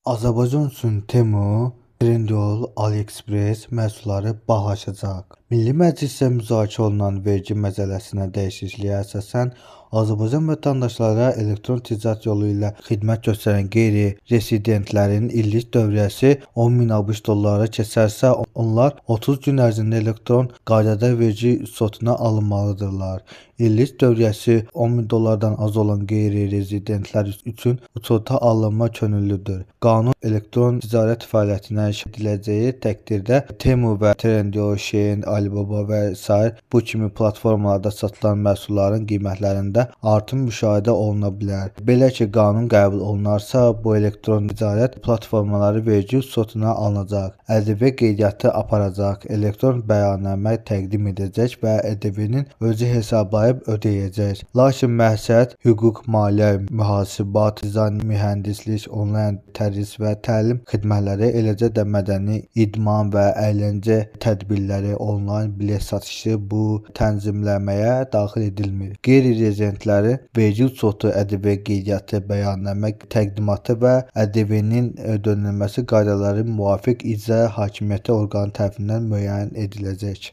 Azərbaycan üçün Temu, Trendyol, AliExpress məhsulları bahalaşacaq. Milli Məclisdə müzakirə olunan vergi məcəlləsinə dəyişikliyə əsasən Azərbaycan vətəndaşları elektron ticarət yolu ilə xidmət göstərən qeyri-rezidentlərin illik dövriyyəsi 10.000 ABŞ dolları keçərsə, onlar 30 gün ərzində elektron qaydada vergi ücretinə alınmalıdırlar. İllik dövriyyəsi 10.000 dollardan az olan qeyri-rezidentlər üçün ücreta alınma könüllüdür. Qanun elektron ticarət fəaliyyətinə ediləcəyi təqdirdə Temu və Trendyol, Shein, Alibaba və sair bu kimi platformalarda satılan məhsulların qiymətlərində artım müşahidə oluna bilər. Belə ki, qanun qəbul olunarsa, bu elektron ticarət platformaları vergi ücretinə alınacaq, ƏDV qeydiyyatı aparacaq, elektron bəyannamə təqdim edəcək və ƏDV-nin özü hesablayıb ödəyəcək. Lakin məişət, hüquq, maliyyə, mühasibat, dizayn, mühəndislik, onlayn tədris və təlim xidmətləri, eləcə də mədəni, idman və əyləncə tədbirləri, onlayn bilet satışı bu tənzimləməyə daxil edilmir. Qeyri-rezidentlərin vergi ücreti, ƏDV qeydiyyatı, bəyannamə təqdimatı və ƏDV-nin ödənilməsi qaydaları müvafiq icra hakimiyyəti orqanı tərəfindən müəyyən ediləcək.